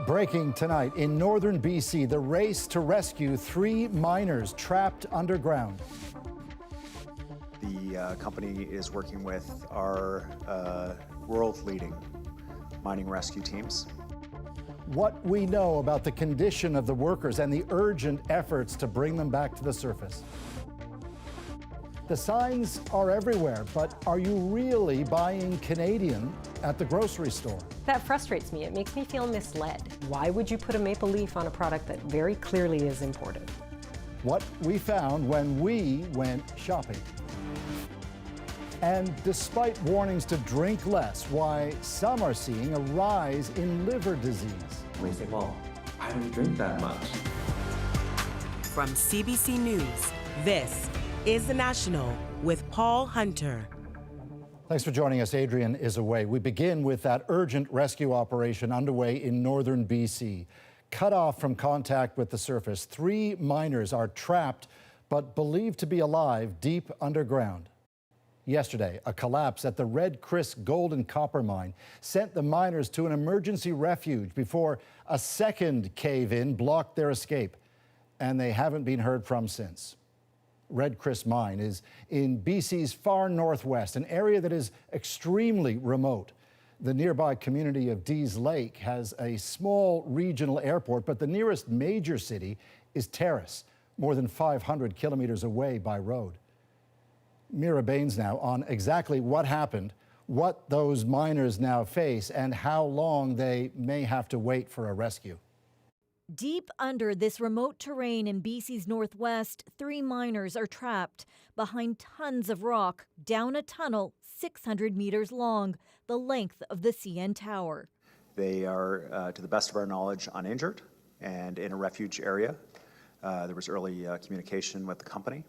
Breaking tonight in northern BC, the race to rescue 3 miners trapped underground. The company is working with our world-leading mining rescue teams. What we know about the condition of the workers and the urgent efforts to bring them back to the surface. The signs are everywhere, but are you really buying Canadian at the grocery store? That frustrates me. It makes me feel misled. Why would you put a maple leaf on a product that very clearly is imported? What we found when we went shopping. And despite warnings to drink less, why some are seeing a rise in liver disease. We say, well, I don't drink that much. From CBC News, this is The National with Paul Hunter. Thanks for joining us. Adrian is away. We begin with that urgent rescue operation underway in northern BC. Cut off from contact with the surface, 3 miners are trapped but believed to be alive deep underground. Yesterday, a collapse at the Red Chris gold and copper mine sent the miners to an emergency refuge before a second cave-in blocked their escape, and they haven't been heard from since. Red Chris mine is in BC's far northwest, an area that is extremely remote. The nearby community of Dease Lake has a small regional airport, but the nearest major city is Terrace, more than 500 kilometers away by road. Mira Baines now on exactly what happened, what those miners now face, and how long they may have to wait for a rescue. Deep under this remote terrain in BC's northwest, 3 miners are trapped behind tons of rock down a tunnel 600 meters long, the length of the CN Tower. They are, to the best of our knowledge, uninjured and in a refuge area. There was early communication with the company.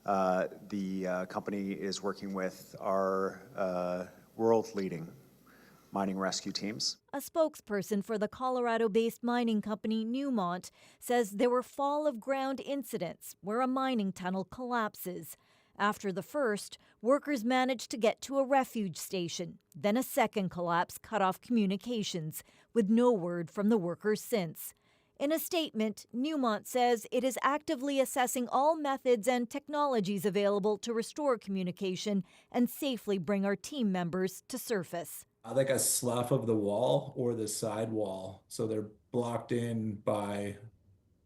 The company is working with our world-leading mining rescue teams. A spokesperson for the Colorado-based mining company Newmont says there were fall-of-ground incidents where a mining tunnel collapses. After the first, workers managed to get to a refuge station. Then a second collapse cut off communications, with no word from the workers since. In a statement, Newmont says it is actively assessing all methods and technologies available to restore communication and safely bring our team members to surface. Like a slough of the wall or the side wall, so they're blocked in by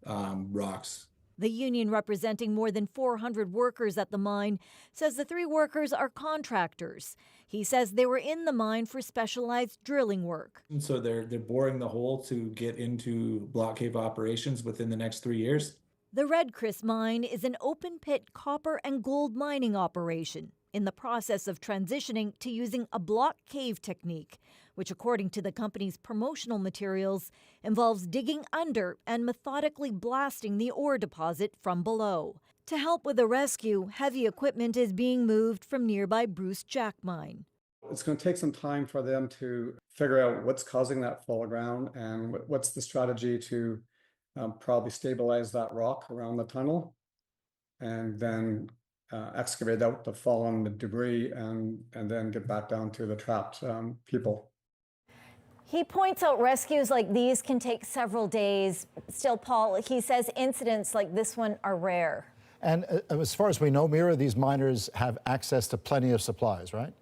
rocks. The union, representing more than 400 workers at the mine, says the 3 workers are contractors. He says they were in the mine for specialized drilling work. And so they're boring the hole to get into block cave operations within the next 3 years. The Red Chris mine is an open-pit copper and gold mining operation in the process of transitioning to using a block cave technique, which, according to the company's promotional materials, involves digging under and methodically blasting the ore deposit from below. To help with the rescue, heavy equipment is being moved from nearby Bruce Jack mine. It's going to take some time for them to figure out what's causing that fall of ground and what's the strategy to probably stabilize that rock around the tunnel and then excavate out the fallen debris and then get back down to the trapped people. He points out rescues like these can take several days. Still, Paul, he says incidents like this one are rare. And as far as we know, Mira, these miners have access to plenty of supplies, right?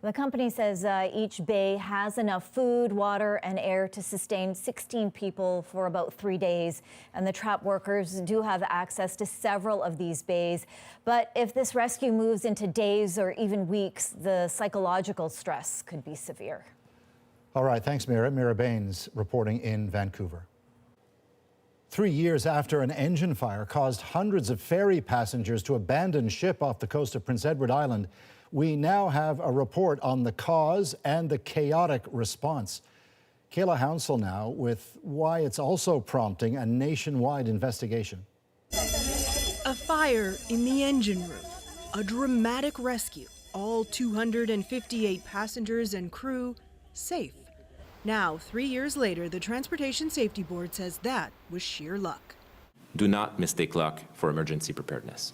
The company says each bay has enough food, water, and air to sustain 16 people for about 3 days. And the trapped workers do have access to several of these bays. But if this rescue moves into days or even weeks, the psychological stress could be severe. All right, thanks, Mira. Mira Baines reporting in Vancouver. 3 years after an engine fire caused hundreds of ferry passengers to abandon ship off the coast of Prince Edward Island, we now have a report on the cause and the chaotic response. Kayla Hounsell now with why it's also prompting a nationwide investigation. A fire in the engine room, a dramatic rescue, all 258 passengers and crew safe. Now, 3 years later, the Transportation Safety Board says that was sheer luck. Do not mistake luck for emergency preparedness.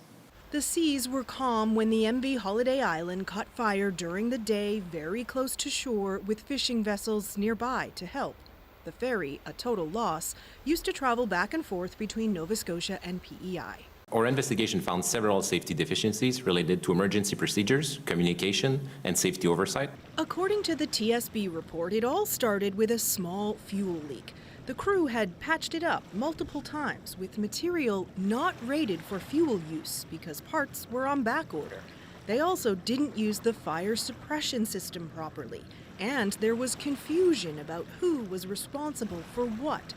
The seas were calm when the MV Holiday Island caught fire during the day very close to shore with fishing vessels nearby to help. The Ferry, a total loss, used to travel back and forth between Nova Scotia and PEI. Our investigation found several safety deficiencies related to emergency procedures, communication, and safety oversight. According to the TSB report, it all started with a small fuel leak. The crew had patched it up multiple times with material not rated for fuel use because parts were on back order. They also didn't use the fire suppression system properly, and there was confusion about who was responsible for what.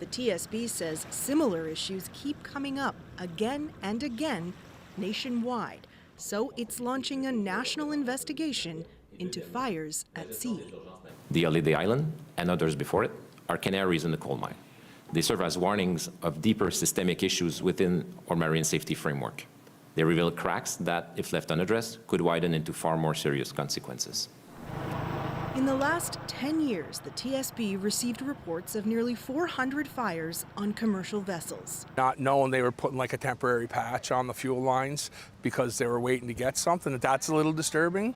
The TSB says similar issues keep coming up again and again nationwide, so it's launching a national investigation into fires at sea. The Holiday Island and others before it are canaries in the coal mine. They serve as warnings of deeper systemic issues within our marine safety framework. They reveal cracks that, if left unaddressed, could widen into far more serious consequences. In the last 10 years, the TSB received reports of nearly 400 fires on commercial vessels. Not knowing they were putting like a temporary patch on the fuel lines because they were waiting to get something, that's a little disturbing.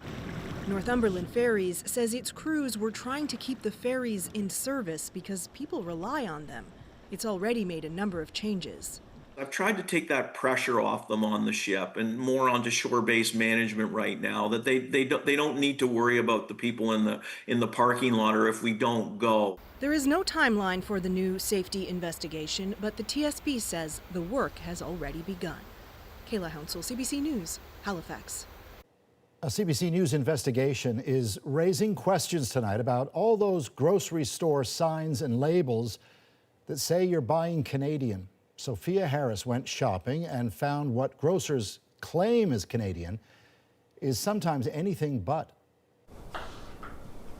Northumberland Ferries says its crews were trying to keep the ferries in service because people rely on them. It's already made a number of changes. I've tried to take that pressure off them on the ship and more onto shore-based management right now, that they don't need to worry about the people in the parking lot or if we don't go. There is no timeline for the new safety investigation, but the TSB says the work has already begun. Kayla Hounsell, CBC News, Halifax. A CBC News investigation is raising questions tonight about all those grocery store signs and labels that say you're buying Canadian. Sophia Harris went shopping and found what grocers claim is Canadian is sometimes anything but.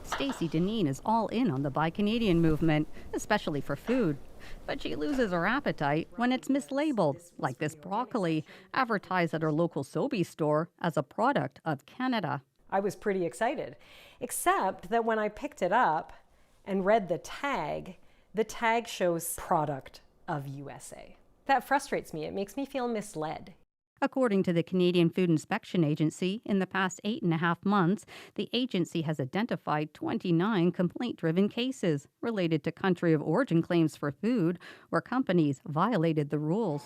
Stacey Deneen is all in on the Buy Canadian movement, especially for food. But she loses her appetite when it's mislabeled, like this broccoli, advertised at her local Sobeys store as a product of Canada. I was pretty excited, except that when I picked it up and read the tag shows product of USA. That frustrates me. It makes me feel misled. According to the Canadian Food Inspection Agency, in the past 8.5 months, the agency has identified 29 complaint-driven cases related to country of origin claims for food where companies violated the rules.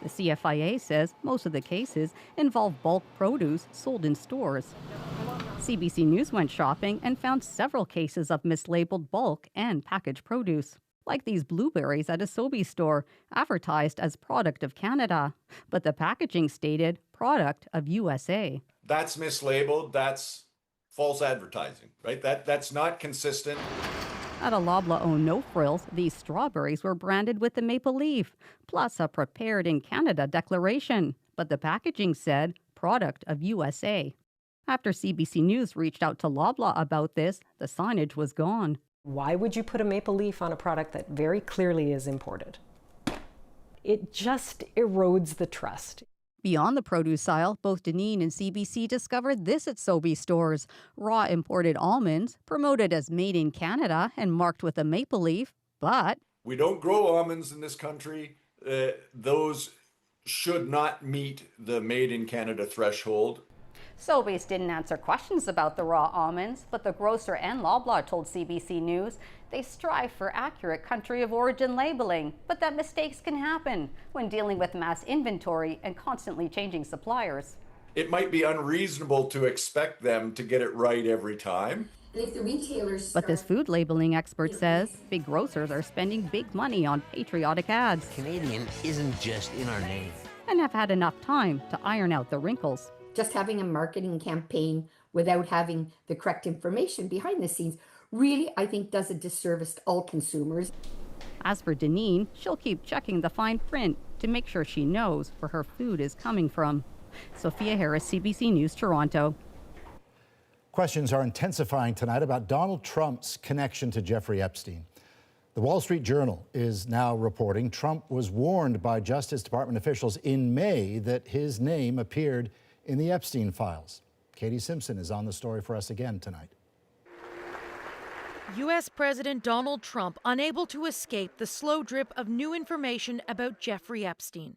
The CFIA says most of the cases involve bulk produce sold in stores. CBC News went shopping and found several cases of mislabeled bulk and packaged produce, like these blueberries at a Sobeys store, advertised as product of Canada, but the packaging stated product of USA. That's mislabeled, that's false advertising, right? That's not consistent. At a Loblaw-owned No Frills, these strawberries were branded with the maple leaf, plus a prepared in Canada declaration, but the packaging said product of USA. After CBC News reached out to Loblaw about this, the signage was gone. Why would you put a maple leaf on a product that very clearly is imported? It just erodes the trust. Beyond the produce aisle, both Deneen and CBC discovered this at Sobeys stores. Raw imported almonds, promoted as made in Canada and marked with a maple leaf, but We don't grow almonds in this country. Those should not meet the made in Canada threshold. Sobeys didn't answer questions about the raw almonds, but the grocer and Loblaw told CBC News they strive for accurate country of origin labeling, but that mistakes can happen when dealing with mass inventory and constantly changing suppliers. It might be unreasonable to expect them to get it right every time. If the retailers But this food labeling expert says big grocers are spending big money on patriotic ads. Canadian isn't just in our name. And have had enough time to iron out the wrinkles. just having a marketing campaign without having the correct information behind the scenes really, I think, does a disservice to all consumers. As for Deneen, she'll keep checking the fine print to make sure she knows where her food is coming from. Sophia Harris, CBC News, Toronto. Questions are intensifying tonight about Donald Trump's connection to Jeffrey Epstein. The Wall Street Journal is now reporting Trump was warned by Justice Department officials in May that his name appeared in the Epstein files. Katie Simpson is on the story for us again tonight. U.S. President Donald Trump unable to escape the slow drip of new information about Jeffrey Epstein.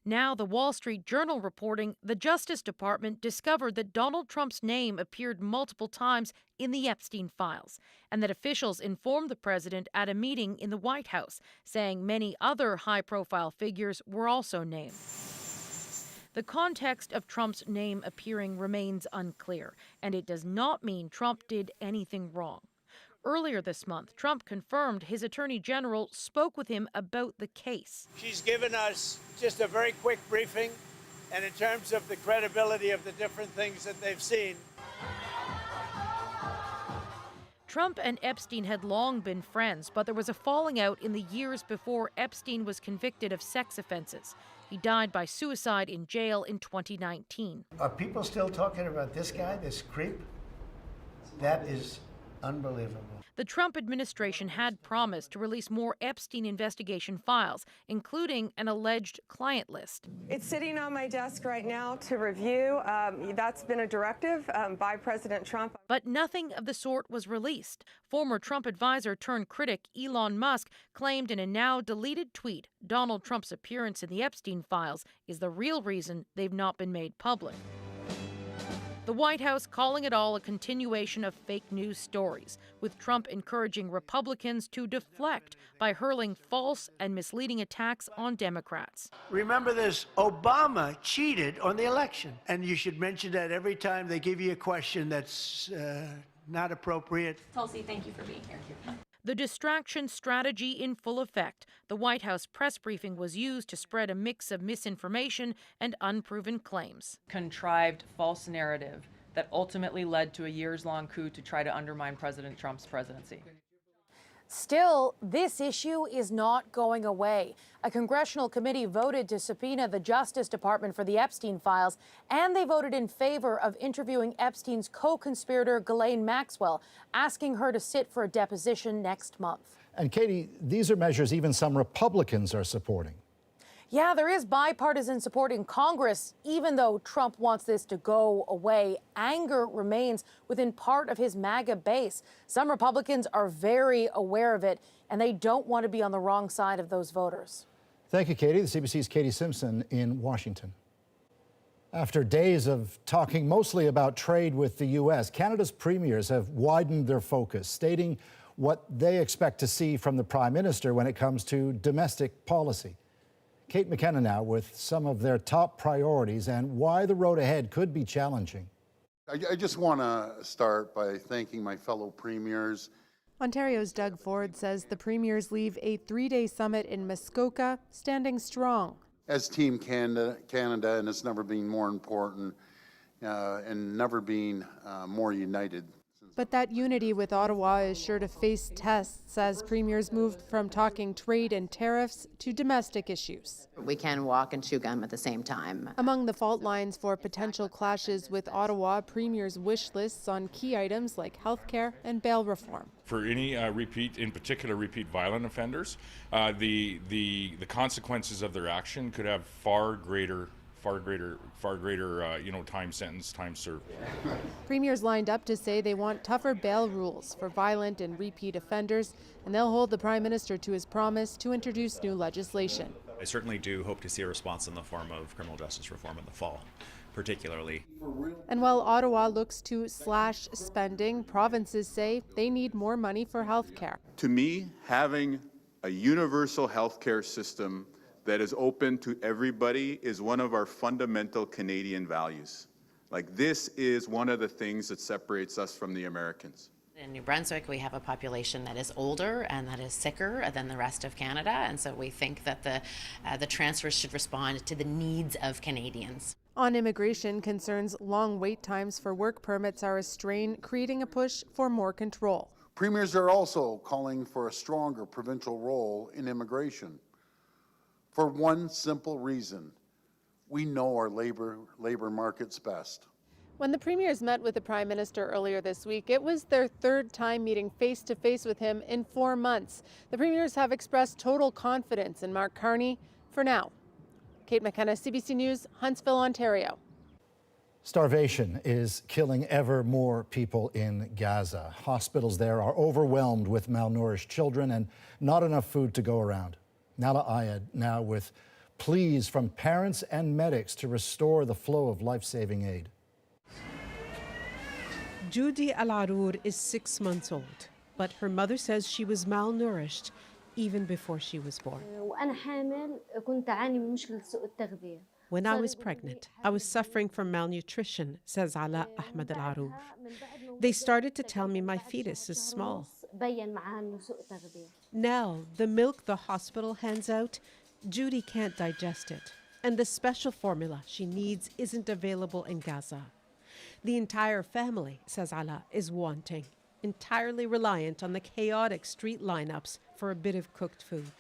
Now, the Wall Street Journal reporting the Justice Department discovered that Donald Trump's name appeared multiple times in the Epstein files, and that officials informed the president at a meeting in the White House, saying many other high-profile figures were also named. The context of Trump's name appearing remains unclear, and it does not mean Trump did anything wrong. Earlier this month, Trump confirmed his attorney general spoke with him about the case. She's given us just a very quick briefing, and in terms of the credibility of the different things that they've seen. Trump and Epstein had long been friends, but there was a falling out in the years before Epstein was convicted of sex offenses. He died by suicide in jail in 2019. Are people still talking about this guy, this creep? That is unbelievable. The Trump administration had promised to release more Epstein investigation files, including an alleged client list. It's sitting on my desk right now to review. That's been a directive by President Trump. But nothing of the sort was released. Former Trump advisor turned critic Elon Musk claimed in a now deleted tweet Donald Trump's appearance in the Epstein files is the real reason they've not been made public. The White House calling it all a continuation of fake news stories, with Trump encouraging Republicans to deflect by hurling false and misleading attacks on Democrats. Remember this, Obama cheated on the election. And you should mention that every time they give you a question that's not appropriate. Tulsi, thank you for being here. The distraction strategy in full effect. The White House press briefing was used to spread a mix of misinformation and unproven claims. Contrived false narrative that ultimately led to a years-long coup to try to undermine President Trump's presidency. Still, this issue is not going away. A congressional committee voted to subpoena the Justice Department for the Epstein files, and they voted in favor of interviewing Epstein's co-conspirator Ghislaine Maxwell, asking her to sit for a deposition next month. And Katie, these are measures even some Republicans are supporting. Yeah, there is bipartisan support in Congress, even though Trump wants this to go away. Anger remains within part of his MAGA base. Some Republicans are very aware of it, and they don't want to be on the wrong side of those voters. Thank you, Katie. The CBC's Katie Simpson in Washington. After days of talking mostly about trade with the U.S., Canada's premiers have widened their focus, stating what they expect to see from the Prime Minister when it comes to domestic policy. Kate McKenna now with some of their top priorities and why the road ahead could be challenging. I just want to start by thanking my fellow premiers. Ontario's Doug Ford says the premiers leave a 3-day summit in Muskoka standing strong. As Team Canada, and it's never been more important and never been more united. But that unity with Ottawa is sure to face tests as premiers moved from talking trade and tariffs to domestic issues. We can walk and chew gum at the same time. Among the fault lines for potential clashes with Ottawa, premiers' wish lists on key items like healthcare and bail reform. For any in particular repeat violent offenders, the consequences of their action could have far greater time sentence, time served. Premiers lined up to say they want tougher bail rules for violent and repeat offenders, and they'll hold the Prime Minister to his promise to introduce new legislation. I certainly do hope to see a response in the form of criminal justice reform in the fall, particularly. And while Ottawa looks to slash spending, provinces say they need more money for health care. To me, having a universal health care system that is open to everybody is one of our fundamental Canadian values. Like, this is one of the things that separates us from the Americans. In New Brunswick, we have a population that is older and that is sicker than the rest of Canada, and so we think that the transfers should respond to the needs of Canadians. On immigration, concerns long wait times for work permits are a strain, creating a push for more control. Premiers are also calling for a stronger provincial role in immigration. For one simple reason, we know our labor markets best. When the premiers met with the Prime Minister earlier this week, it was their third time meeting face-to-face with him in 4 months. The premiers have expressed total confidence in Mark Carney for now. Kate McKenna, CBC News, Huntsville, Ontario. Starvation is killing ever more people in Gaza. Hospitals there are overwhelmed with malnourished children and not enough food to go around. Nala Ayed now with Pleas from parents and medics to restore the flow of life-saving aid. Judy Al-Arour is 6 months old, but her mother says she was malnourished even before she was born. When I was pregnant, I was suffering from malnutrition, says Ala Ahmed Al-Arour. They started to tell me my fetus is small. Now, the milk the hospital hands out, Judy can't digest it, and the special formula she needs isn't available in Gaza. The entire family, says Ala, is wanting, entirely reliant on the chaotic street lineups for a bit of cooked food.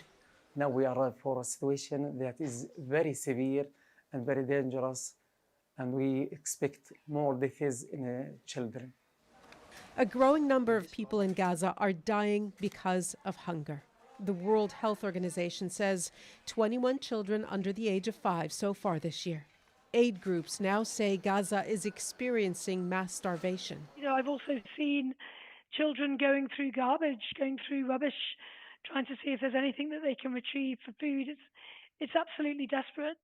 Now we arrive for a situation that is very severe and very dangerous, and we expect more deaths in children. A growing number of people in Gaza are dying because of hunger. The World Health Organization says 21 children under the age of 5 so far this year. Aid groups now say Gaza is experiencing mass starvation. I've also seen children going through garbage, going through rubbish, trying to see if there's anything that they can retrieve for food. It's absolutely desperate.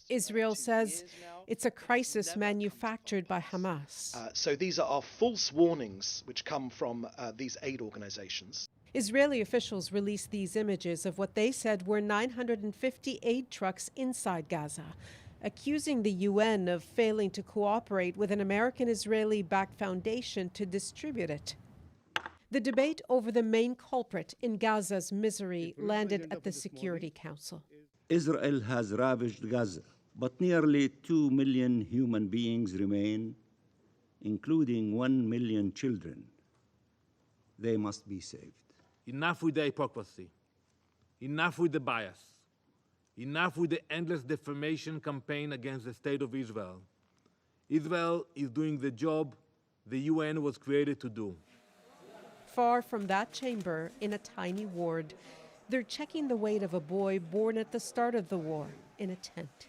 Israel says it's a crisis manufactured by Hamas. So these are false warnings which come from these aid organizations. Israeli officials released these images of what they said were 950 aid trucks inside Gaza, accusing the UN of failing to cooperate with an American-Israeli-backed foundation to distribute it. The debate over the main culprit in Gaza's misery landed at the Security Council. Israel has ravaged Gaza, but nearly 2 million human beings remain, including 1 million children. They must be saved. Enough with the hypocrisy. Enough with the bias. Enough with the endless defamation campaign against the State of Israel. Israel is doing the job the UN was created to do. Far from that chamber, in a tiny ward, they're checking the weight of a boy born at the start of the war in a tent.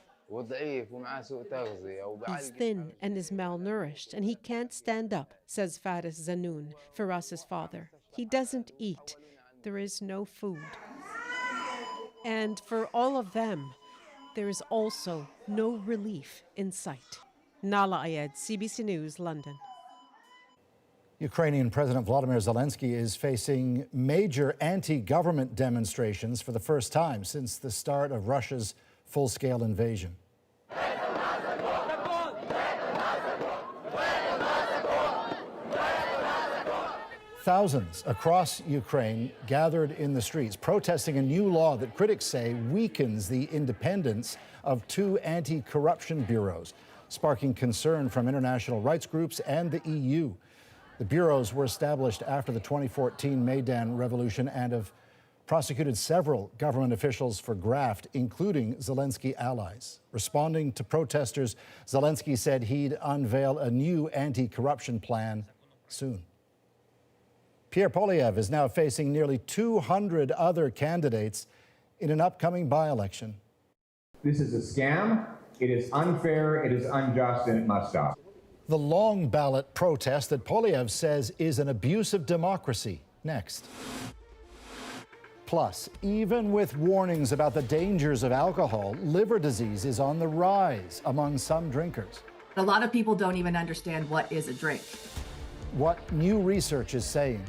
He's thin and is malnourished, and he can't stand up, says Faris Zanoun, Firas's father. He doesn't eat. There is no food. And for all of them, there is also no relief in sight. Nala Ayed, CBC News, London. Ukrainian President Volodymyr Zelensky is facing major anti-government demonstrations for the first time since the start of Russia's full-scale invasion. Thousands across Ukraine gathered in the streets, protesting a new law that critics say weakens the independence of 2 anti-corruption bureaus, sparking concern from international rights groups and the EU. The bureaus were established after the 2014 Maidan Revolution and have prosecuted several government officials for graft, including Zelensky allies. Responding to protesters, Zelensky said he'd unveil a new anti-corruption plan soon. Pierre Poilievre is now facing nearly 200 other candidates in an upcoming by-election. This is a scam. It is unfair, it is unjust, and it must stop. The long ballot protest that Poilievre says is an abuse of democracy. Next. Plus, even with warnings about the dangers of alcohol, liver disease is on the rise among some drinkers. A lot of people don't even understand what is a drink. What new research is saying.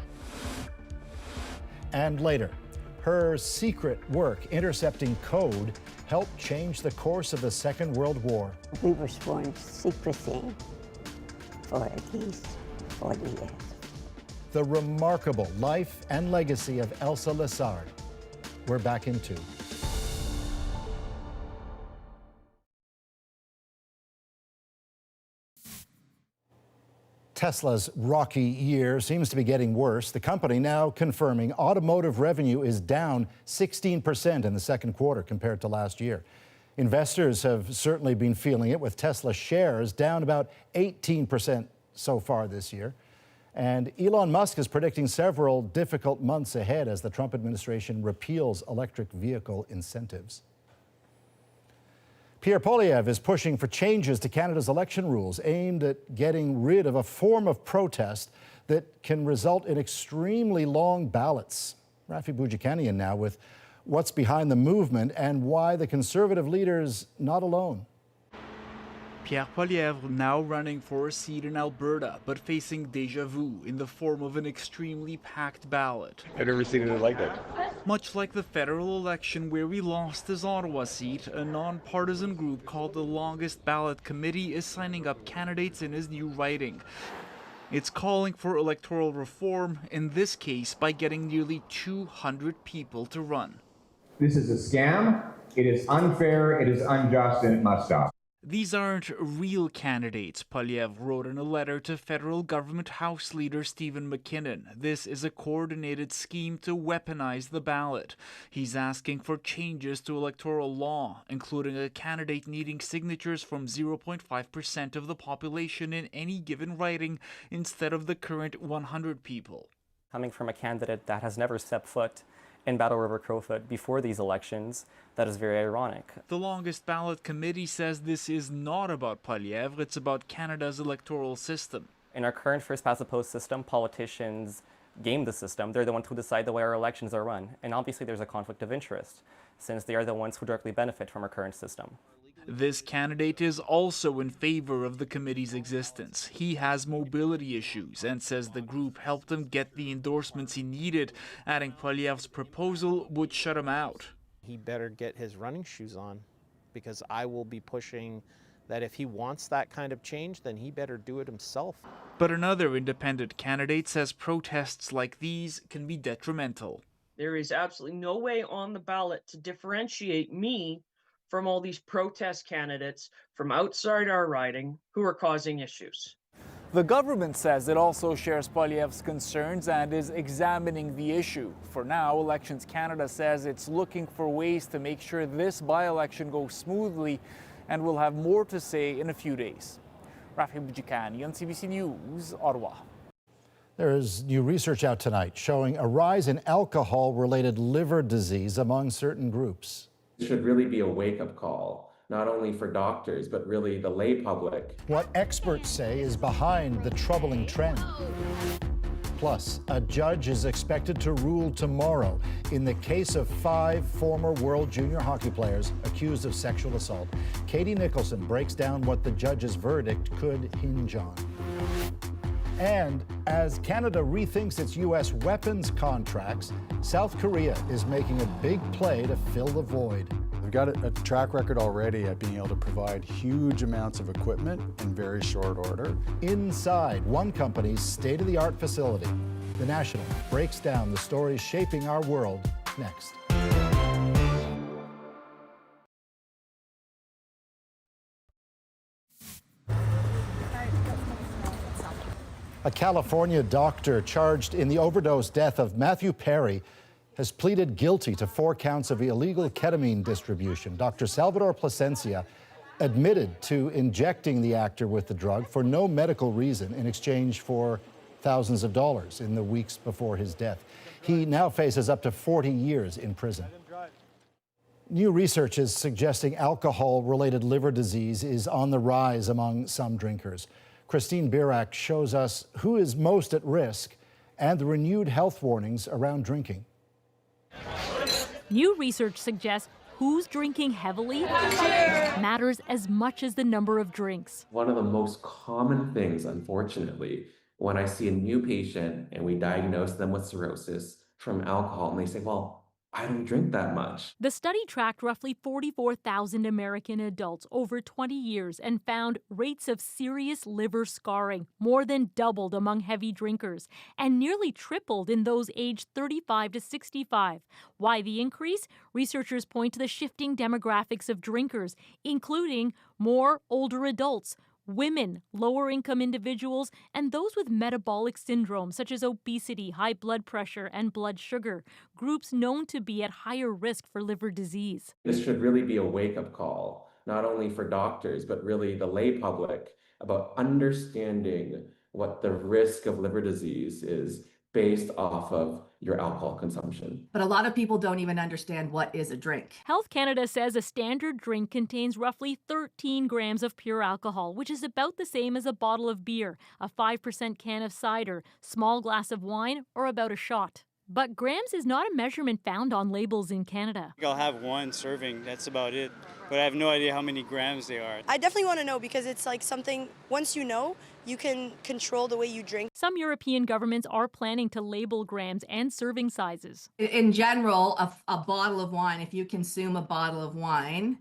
And later, her secret work intercepting code helped change the course of the Second World War. We were sworn secrecy for at least 40 years. The remarkable life and legacy of Elsa Lessard. We're back in 2. Tesla's rocky year seems to be getting worse. The company now confirming automotive revenue is down 16% in the second quarter compared to last year. Investors have certainly been feeling it, with Tesla shares down about 18% so far this year. And Elon Musk is predicting several difficult months ahead as the Trump administration repeals electric vehicle incentives. Pierre Poilievre is pushing for changes to Canada's election rules aimed at getting rid of a form of protest that can result in extremely long ballots. Rafi Boudjikanian now with what's behind the movement, and why the Conservative leader's not alone. Pierre Poilievre now running for a seat in Alberta, but facing deja vu in the form of an extremely packed ballot. I've never seen anything like that. Much like the federal election where he lost his Ottawa seat, a non-partisan group called the Longest Ballot Committee is signing up candidates in his new riding. It's calling for electoral reform, in this case by getting nearly 200 people to run. This is a scam. It is unfair, it is unjust, and it must stop. These aren't real candidates, Poilievre wrote in a letter to federal government House Leader Stephen McKinnon. This is a coordinated scheme to weaponize the ballot. He's asking for changes to electoral law, including a candidate needing signatures from 0.5% of the population in any given riding instead of the current 100 people. Coming from a candidate that has never stepped foot in Battle River Crowfoot before these elections, that is very ironic. The Longest Ballot Committee says this is not about Poilievre, it's about Canada's electoral system. In our current first-past-the-post system, politicians game the system. They're the ones who decide the way our elections are run. And obviously there's a conflict of interest, since they are the ones who directly benefit from our current system. This candidate is also in favor of the committee's existence. He has mobility issues and says the group helped him get the endorsements he needed, adding Poilievre's proposal would shut him out. He better get his running shoes on, because I will be pushing that if he wants that kind of change, then he better do it himself. But another independent candidate says protests like these can be detrimental. There is absolutely no way on the ballot to differentiate me from all these protest candidates from outside our riding who are causing issues. The government says it also shares Poilievre's concerns and is examining the issue. For now, Elections Canada says it's looking for ways to make sure this by-election goes smoothly, and will have more to say in a few days. Rafi Bujikani on CBC News, Ottawa. There is new research out tonight showing a rise in alcohol-related liver disease among certain groups. It should really be a wake-up call, not only for doctors, but really the lay public. What experts say is behind the troubling trend. Plus, a judge is expected to rule tomorrow in the case of 5 former world junior hockey players accused of sexual assault. Katie Nicholson breaks down what the judge's verdict could hinge on. And as Canada rethinks its U.S. weapons contracts, South Korea is making a big play to fill the void. They've got a track record already at being able to provide huge amounts of equipment in very short order. Inside one company's state-of-the-art facility, The National breaks down the stories shaping our world next. A California doctor charged in the overdose death of Matthew Perry has pleaded guilty to 4 counts of illegal ketamine distribution. Dr. Salvador Plasencia admitted to injecting the actor with the drug for no medical reason in exchange for thousands of dollars in the weeks before his death. He now faces up to 40 years in prison. New research is suggesting alcohol-related liver disease is on the rise among some drinkers. Christine Birak shows us who is most at risk and the renewed health warnings around drinking. New research suggests who's drinking heavily matters as much as the number of drinks. One of the most common things, unfortunately, when I see a new patient and we diagnose them with cirrhosis from alcohol, and they say, well, I don't drink that much. The study tracked roughly 44,000 American adults over 20 years and found rates of serious liver scarring more than doubled among heavy drinkers and nearly tripled in those aged 35 to 65. Why the increase? Researchers point to the shifting demographics of drinkers, including more older adults, women, lower-income individuals, and those with metabolic syndrome such as obesity, high blood pressure, and blood sugar, groups known to be at higher risk for liver disease. This should really be a wake-up call, not only for doctors, but really the lay public, about understanding what the risk of liver disease is based off of your alcohol consumption. But a lot of people don't even understand what is a drink. Health Canada says a standard drink contains roughly 13 grams of pure alcohol, which is about the same as a bottle of beer, a 5% can of cider, small glass of wine, or about a shot. But grams is not a measurement found on labels in Canada. I'll have one serving, that's about it. But I have no idea how many grams they are. I definitely want to know because it's like something, once you know, you can control the way you drink. Some European governments are planning to label grams and serving sizes. In general, a bottle of wine, if you consume a bottle of wine,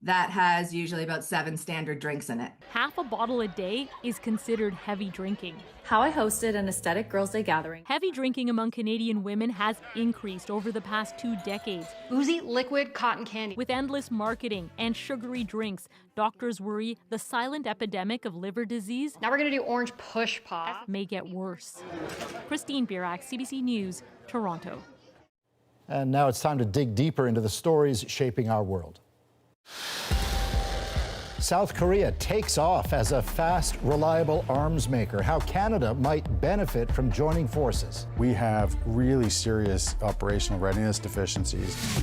that has usually about 7 standard drinks in it. Half a bottle a day is considered heavy drinking. How I hosted an aesthetic Girls' Day gathering. Heavy drinking among Canadian women has increased over the past 2 decades. Boozy, liquid, cotton candy. With endless marketing and sugary drinks, doctors worry the silent epidemic of liver disease, now we're going to do orange push pop, may get worse. Christine Birak, CBC News, Toronto. And now it's time to dig deeper into the stories shaping our world. South Korea takes off as a fast, reliable arms maker. How Canada might benefit from joining forces. We have really serious operational readiness deficiencies.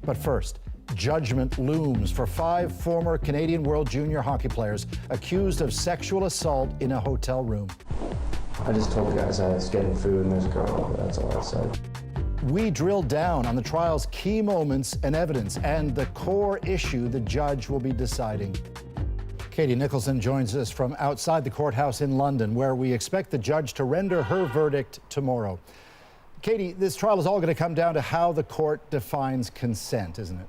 But first, judgment looms for 5 former Canadian World Junior hockey players accused of sexual assault in a hotel room. I just told the guys I was getting food and there's a girl over there, that's all I said. We drill down on the trial's key moments and evidence and the core issue the judge will be deciding. Katie Nicholson joins us from outside the courthouse in London, where we expect the judge to render her verdict tomorrow. Katie, this trial is all going to come down to how the court defines consent, isn't it?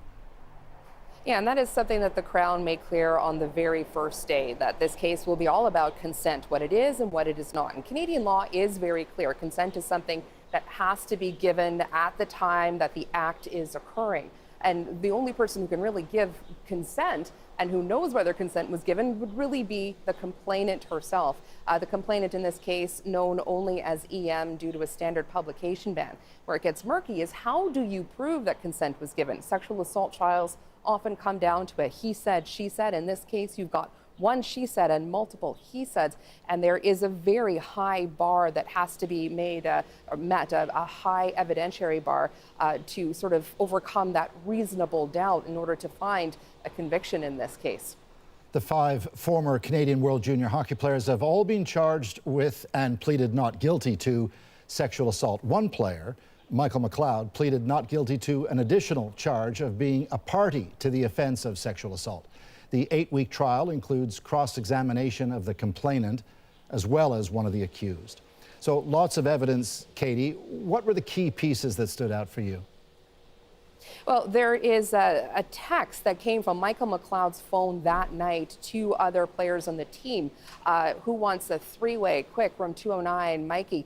Yeah, and that is something that the Crown made clear on the very first day, that this case will be all about consent, what it is and what it is not. And Canadian law is very clear. Consent is something that has to be given at the time that the act is occurring. And the only person who can really give consent and who knows whether consent was given would really be the complainant herself. The complainant in this case, known only as EM due to a standard publication ban. Where it gets murky is how do you prove that consent was given? Sexual assault trials often come down to a he said, she said. In this case, you've got one she said and multiple he saids, and there is a very high bar that has to be made or met, a high evidentiary bar to sort of overcome that reasonable doubt in order to find a conviction in this case. The 5 former Canadian World Junior hockey players have all been charged with and pleaded not guilty to sexual assault. One player, Michael McLeod, pleaded not guilty to an additional charge of being a party to the offense of sexual assault. The 8-week trial includes cross-examination of the complainant as well as one of the accused. So lots of evidence, Katie. What were the key pieces that stood out for you? Well, there is a text that came from Michael McLeod's phone that night to other players on the team. Who wants a 3-way? Quick, room 209, Mikey.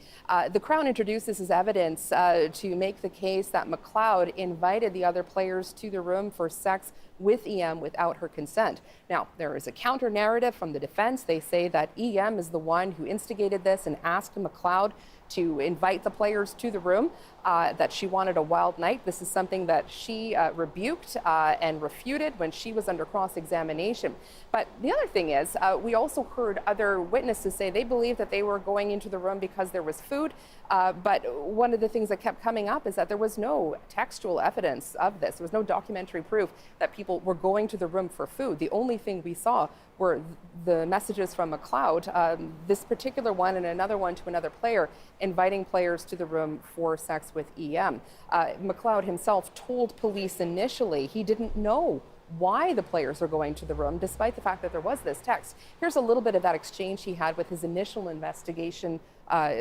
The Crown introduced this as evidence to make the case that McLeod invited the other players to the room for sex with EM without her consent. Now, there is a counter narrative from the defense. They say that EM is the one who instigated this and asked McLeod to invite the players to the room, that she wanted a wild night. This is something that she rebuked and refuted when she was under cross-examination. But the other thing is, we also heard other witnesses say they believed that they were going into the room because there was food. But one of the things that kept coming up is that there was no textual evidence of this. There was no documentary proof that people were going to the room for food. The only thing we saw were the messages from McLeod, this particular one and another one to another player, inviting players to the room for sex with EM. McLeod himself told police initially he didn't know why the players were going to the room, despite the fact that there was this text. Here's a little bit of that exchange he had with his initial investigation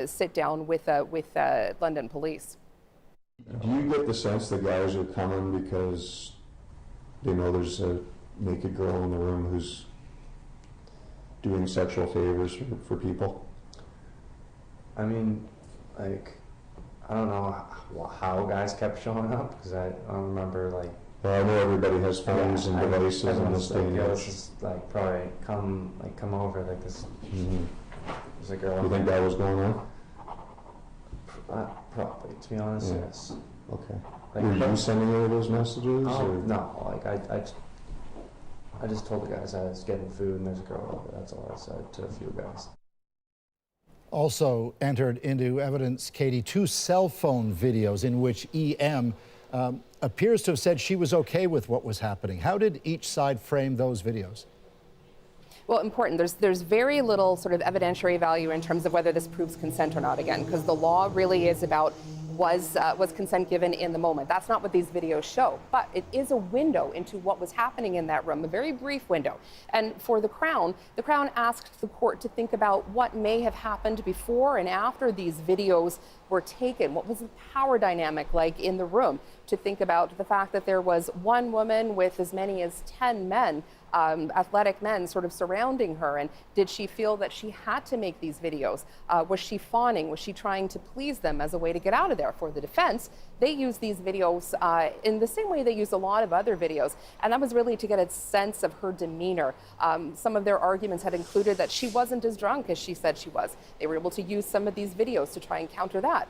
sit down with London police. Do you get the sense the guys are coming because they know there's a naked girl in the room who's doing sexual favors for people? I mean, like, I don't know how guys kept showing up because I don't remember, like. Well, I know everybody has phones and devices in this day and age. This is like probably come over like this. Mm-hmm. There's a girl. You think that was going on? Probably, to be honest, Yeah. yes. Okay. Like, were you sending any of those messages? Or? No, like I just told the guys I was getting food and there's a girl over there. That's all I said to a few guys. Also entered into evidence, Katie, 2 cell phone videos in which EM appears to have said she was okay with what was happening. How did each side frame those videos? Well, important. There's very little sort of evidentiary value in terms of whether this proves consent or not, again, because the law really is about was consent given in the moment. That's not what these videos show, but it is a window into what was happening in that room, a very brief window. And for the Crown asked the court to think about what may have happened before and after these videos were taken. What was the power dynamic like in the room? To think about the fact that there was one woman with as many as 10 men, athletic men sort of surrounding her, and did she feel that she had to make these videos? Was she fawning? Was she trying to please them as a way to get out of there? For the defense, they used these videos in the same way they used a lot of other videos, and that was really to get a sense of her demeanor. Some of their arguments had included that she wasn't as drunk as she said she was. They were able to use some of these videos to try and counter that.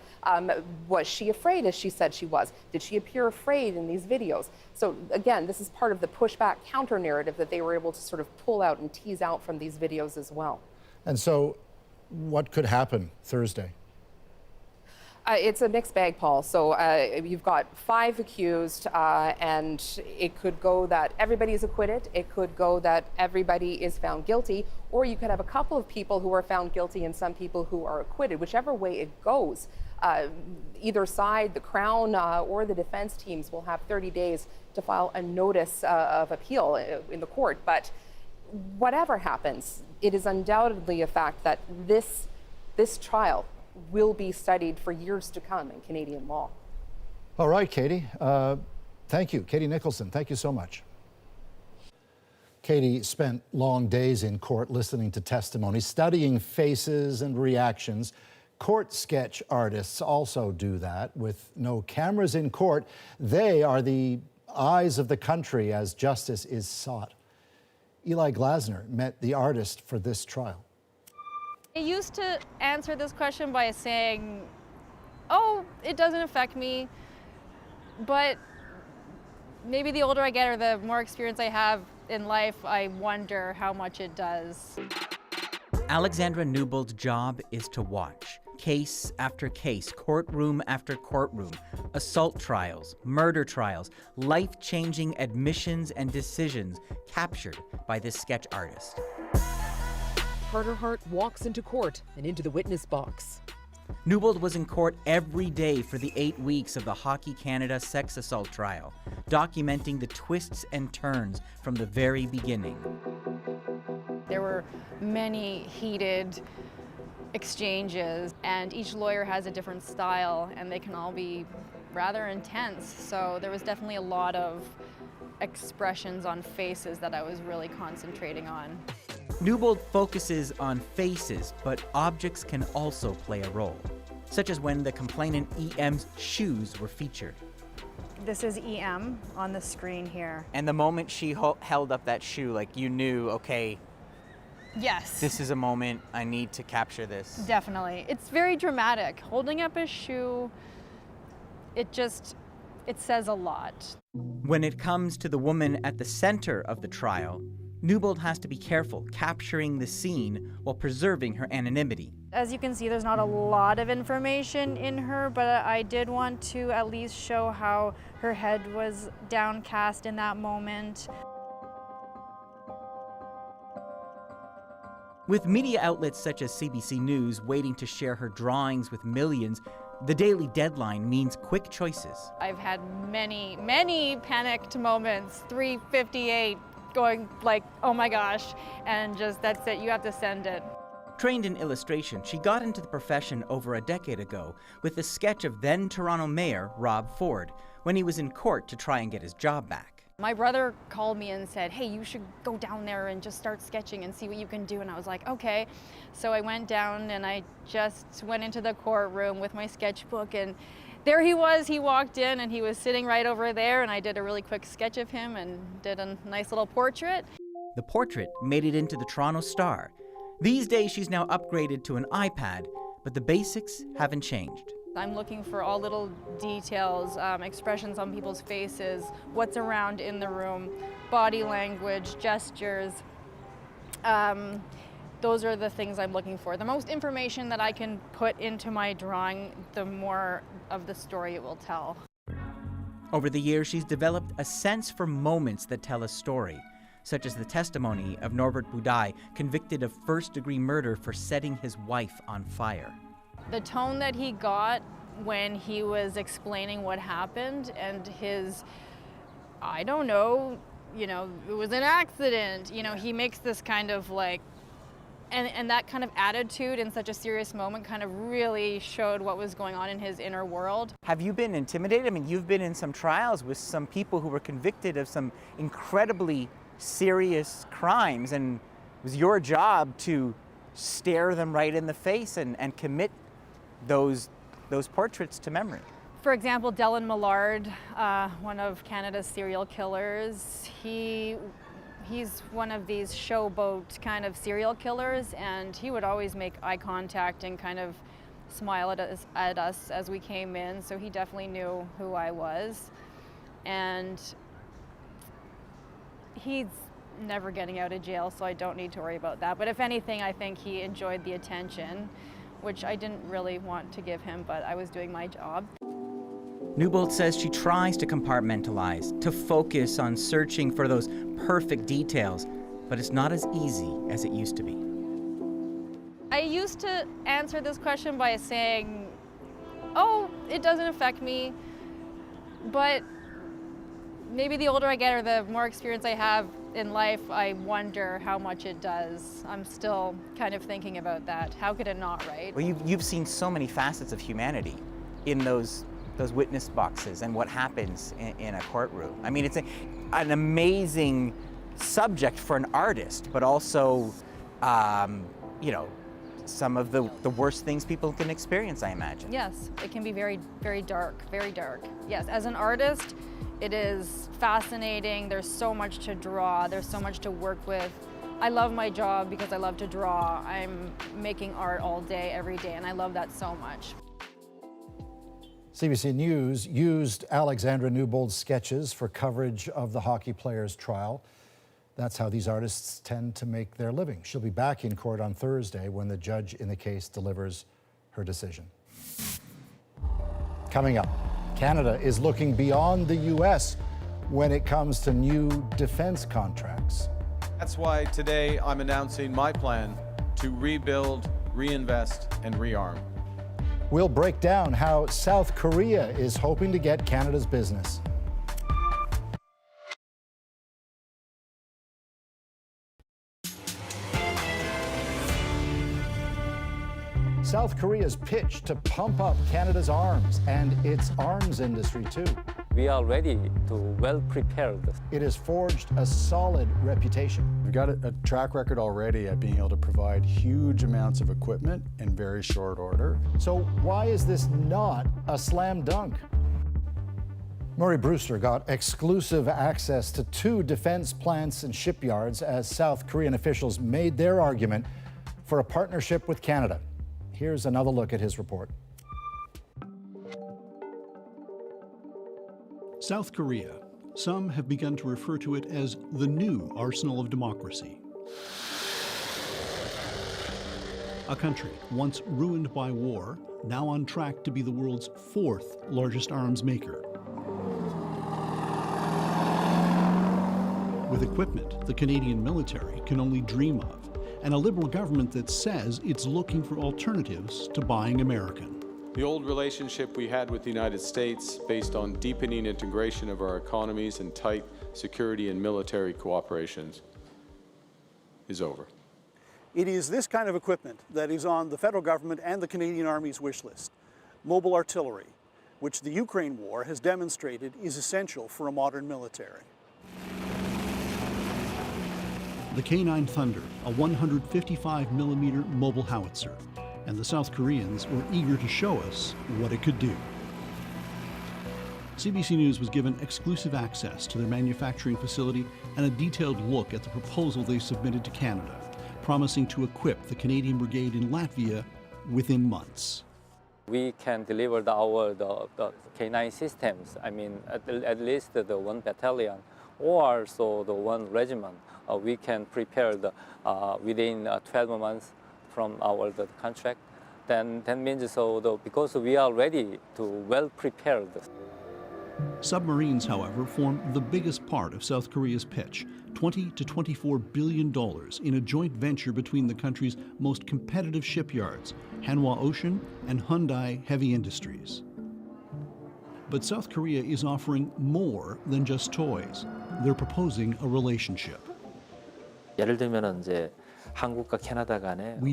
Was she afraid as she said she was? Did she appear afraid in these videos? So again, this is part of the pushback counter narrative that they were able to sort of pull out and tease out from these videos as well. And so what could happen Thursday? It's a mixed bag, Paul. So you've got 5 accused, and it could go that everybody's acquitted. It could go that everybody is found guilty, or you could have a couple of people who are found guilty and some people who are acquitted. Whichever way it goes, either side, the Crown or the defense teams, will have 30 days to file a notice of appeal in the court. But whatever happens, it is undoubtedly a fact that this trial will be studied for years to come in Canadian law. All right, Katie. Thank you. Katie Nicholson, thank you so much. Katie spent long days in court listening to testimony, studying faces and reactions. Court sketch artists also do that. With no cameras in court, they are the eyes of the country as justice is sought. Eli Glasner met the artist for this trial. I used to answer this question by saying, oh, it doesn't affect me, but maybe the older I get or the more experience I have in life, I wonder how much it does. Alexandra Newbold's job is to watch. Case after case, courtroom after courtroom, assault trials, murder trials, life-changing admissions and decisions captured by this sketch artist. Carter Hart walks into court and into the witness box. Newbold was in court every day for the 8 weeks of the Hockey Canada sex assault trial, documenting the twists and turns from the very beginning. There were many heated exchanges, and each lawyer has a different style, and they can all be rather intense. So there was definitely a lot of expressions on faces that I was really concentrating on. Newbold focuses on faces, but objects can also play a role, such as when the complainant EM's shoes were featured. This is EM on the screen here. And the moment she held up that shoe, like you knew, okay, yes, this is a moment, I need to capture this. Definitely. It's very dramatic. Holding up a shoe, it says a lot. When it comes to the woman at the center of the trial, Newbold has to be careful capturing the scene while preserving her anonymity. As you can see, there's not a lot of information in her, but I did want to at least show how her head was downcast in that moment. With media outlets such as CBC News waiting to share her drawings with millions, the daily deadline means quick choices. I've had many, many panicked moments, 3:58, going like, oh my gosh, and just that's it, you have to send it. Trained in illustration, she got into the profession over a decade ago with the sketch of then Toronto Mayor Rob Ford when he was in court to try and get his job back. My brother called me and said, hey, you should go down there and just start sketching and see what you can do. And I was like, okay. So I went down and I just went into the courtroom with my sketchbook, and there he was. He walked in and he was sitting right over there, and I did a really quick sketch of him and did a nice little portrait. The portrait made it into the Toronto Star. These days she's now upgraded to an iPad, but the basics haven't changed. I'm looking for all little details, expressions on people's faces, what's around in the room, body language, gestures. Those are the things I'm looking for. The most information that I can put into my drawing, the more of the story it will tell. Over the years, she's developed a sense for moments that tell a story. such as the testimony of Norbert Budai, convicted of first-degree murder for setting his wife on fire. The tone that he got when he was explaining what happened and his, I don't know, it was an accident. He makes this kind of like, and that kind of attitude in such a serious moment kind of really showed what was going on in his inner world. Have you been intimidated? I mean, you've been in some trials with some people who were convicted of some incredibly serious crimes, and it was your job to stare them right in the face and commit those portraits to memory. For example, Dylan Millard, one of Canada's serial killers, he's one of these showboat kind of serial killers, and he would always make eye contact and kind of smile at us as we came in, so he definitely knew who I was. And he's never getting out of jail, so I don't need to worry about that. But if anything, I think he enjoyed the attention, which I didn't really want to give him, but I was doing my job. Newbold says she tries to compartmentalize, to focus on searching for those perfect details, but it's not as easy as it used to be. I used to answer this question by saying, oh, it doesn't affect me, but maybe the older I get or the more experience I have in life, I wonder how much it does. I'm still kind of thinking about that. How could it not, right? Well, you've seen so many facets of humanity in those witness boxes and what happens in a courtroom. I mean, it's an amazing subject for an artist, but also, some of the worst things people can experience, I imagine. Yes, it can be very, very dark, very dark. Yes, as an artist, it is fascinating. There's so much to draw. There's so much to work with. I love my job because I love to draw. I'm making art all day, every day, and I love that so much. CBC News used Alexandra Newbold's sketches for coverage of the hockey player's trial. That's how these artists tend to make their living. She'll be back in court on Thursday when the judge in the case delivers her decision. Coming up, Canada is looking beyond the U.S. when it comes to new defense contracts. That's why today I'm announcing my plan to rebuild, reinvest, and rearm. We'll break down how South Korea is hoping to get Canada's business. South Korea's pitch to pump up Canada's arms and its arms industry too. We are ready to well prepared. It has forged a solid reputation. We've got a track record already at being able to provide huge amounts of equipment in very short order. So why is this not a slam dunk? Murray Brewster got exclusive access to 2 defense plants and shipyards as South Korean officials made their argument for a partnership with Canada. Here's another look at his report. South Korea. Some have begun to refer to it as the new arsenal of democracy. A country once ruined by war, now on track to be the world's 4th largest arms maker. With equipment the Canadian military can only dream of, and a Liberal government that says it's looking for alternatives to buying American. The old relationship we had with the United States, based on deepening integration of our economies and tight security and military cooperations, is over. It is this kind of equipment that is on the federal government and the Canadian Army's wish list. Mobile artillery, which the Ukraine war has demonstrated is essential for a modern military. The K9 Thunder, a 155mm mobile howitzer, and the South Koreans were eager to show us what it could do. CBC News was given exclusive access to their manufacturing facility and a detailed look at the proposal they submitted to Canada, promising to equip the Canadian Brigade in Latvia within months. We can deliver the K9 systems, I mean, at least the 1 battalion or so the 1 regiment. We can prepare within 12 months from our contract. Then that means because we are ready to well prepared. Submarines, however, form the biggest part of South Korea's pitch, $20 to $24 billion in a joint venture between the country's most competitive shipyards, Hanwha Ocean and Hyundai Heavy Industries. But South Korea is offering more than just toys. They're proposing a relationship. We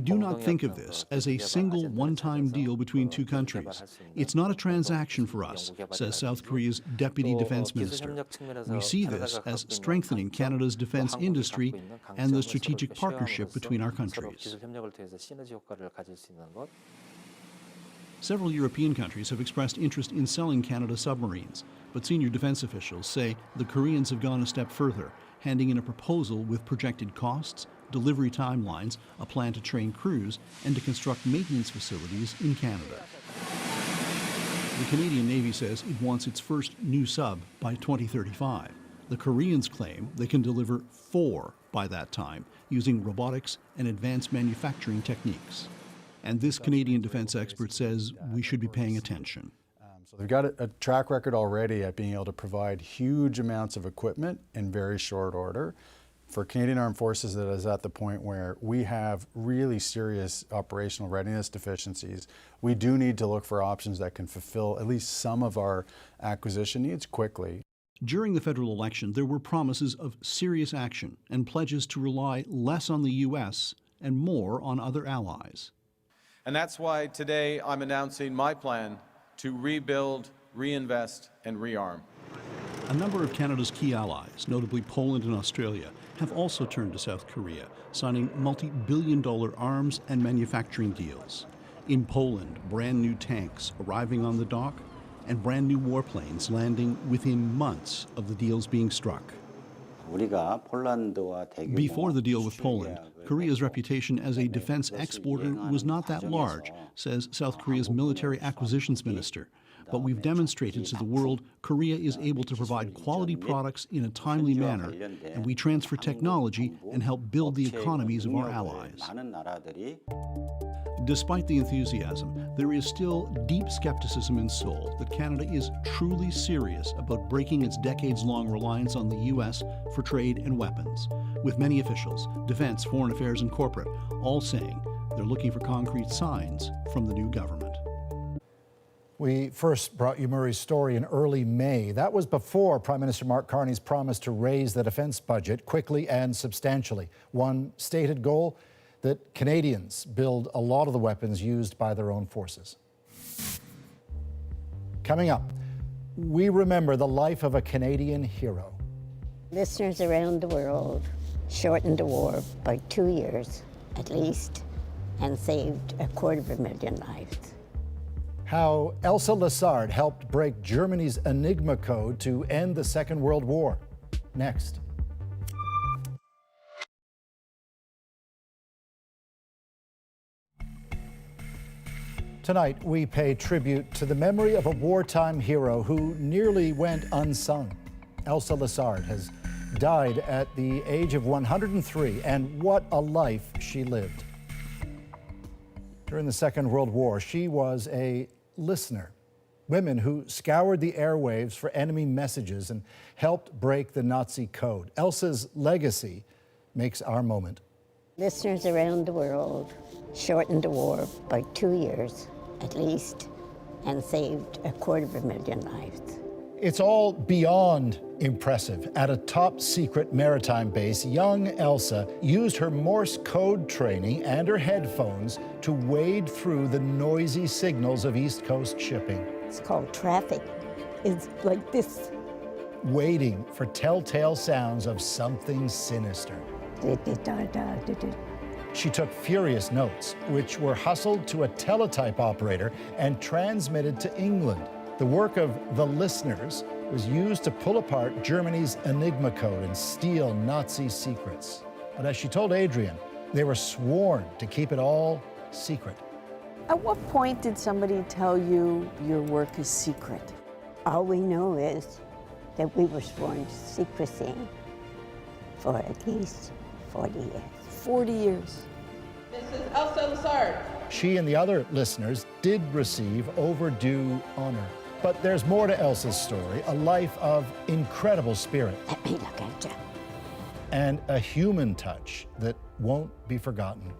do not think of this as a single one-time deal between two countries. It's not a transaction for us, says South Korea's Deputy Defense Minister. We see this as strengthening Canada's defense industry and the strategic partnership between our countries. Several European countries have expressed interest in selling Canada submarines, but senior defense officials say the Koreans have gone a step further, handing in a proposal with projected costs, delivery timelines, a plan to train crews, and to construct maintenance facilities in Canada. The Canadian Navy says it wants its first new sub by 2035. The Koreans claim they can deliver 4 by that time, using robotics and advanced manufacturing techniques. And this Canadian defense expert says we should be paying attention. So they've got a track record already at being able to provide huge amounts of equipment in very short order. For Canadian Armed Forces, that is at the point where we have really serious operational readiness deficiencies. We do need to look for options that can fulfill at least some of our acquisition needs quickly. During the federal election, there were promises of serious action and pledges to rely less on the U.S. and more on other allies. And that's why today I'm announcing my plan to rebuild, reinvest, and rearm. A number of Canada's key allies, notably Poland and Australia, have also turned to South Korea, signing multi-billion-dollar arms and manufacturing deals. In Poland, brand new tanks arriving on the dock and brand new warplanes landing within months of the deals being struck. Before the deal with Poland, Korea's reputation as a defense exporter was not that large, says South Korea's military acquisitions minister. But we've demonstrated to the world Korea is able to provide quality products in a timely manner, and we transfer technology and help build the economies of our allies. Despite the enthusiasm, there is still deep skepticism in Seoul that Canada is truly serious about breaking its decades-long reliance on the U.S. for trade and weapons, with many officials, defense, foreign affairs, and corporate, all saying they're looking for concrete signs from the new government. We first brought you Murray's story in early May. That was before Prime Minister Mark Carney's promise to raise the defense budget quickly and substantially. One stated goal, that Canadians build a lot of the weapons used by their own forces. Coming up, we remember the life of a Canadian hero. Listeners around the world shortened the war by 2 years at least and saved 250,000 lives. How Elsa Lessard helped break Germany's Enigma code to end the Second World War. Next. Tonight, we pay tribute to the memory of a wartime hero who nearly went unsung. Elsa Lessard has died at the age of 103, and what a life she lived. During the Second World War, she was a listener. Women who scoured the airwaves for enemy messages and helped break the Nazi code. Elsa's legacy makes our moment. Listeners around the world shortened the war by 2 years at least and saved 250,000 lives. It's all beyond impressive. At a top secret maritime base, young Elsa used her Morse code training and her headphones to wade through the noisy signals of East Coast shipping. It's called traffic. It's like this. Waiting for telltale sounds of something sinister. She took furious notes, which were hustled to a teletype operator and transmitted to England. The work of the listeners was used to pull apart Germany's Enigma code and steal Nazi secrets. But as she told Adrian, they were sworn to keep it all secret. At what point did somebody tell you your work is secret? All we know is that we were sworn to secrecy for at least 40 years. 40 years. This is Elsa Lessard. She and the other listeners did receive overdue honor. But there's more to Elsa's story, a life of incredible spirit. Let me look at you. And a human touch that won't be forgotten.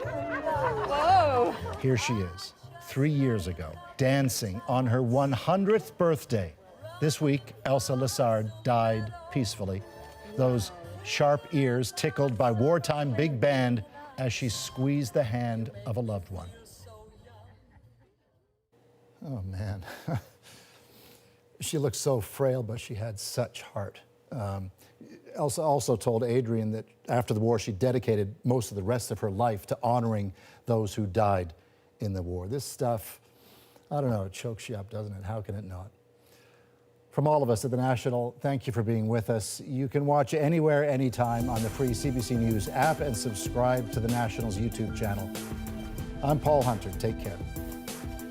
Whoa! Here she is, 3 years ago, dancing on her 100th birthday. This week, Elsa Lessard died peacefully. Those sharp ears tickled by wartime big band as she squeezed the hand of a loved one. Oh, man. She looked so frail, but she had such heart. Elsa also told Adrian that after the war, she dedicated most of the rest of her life to honoring those who died in the war. This stuff, I don't know, it chokes you up, doesn't it? How can it not? From all of us at The National, thank you for being with us. You can watch anywhere, anytime on the free CBC News app and subscribe to The National's YouTube channel. I'm Paul Hunter. Take care.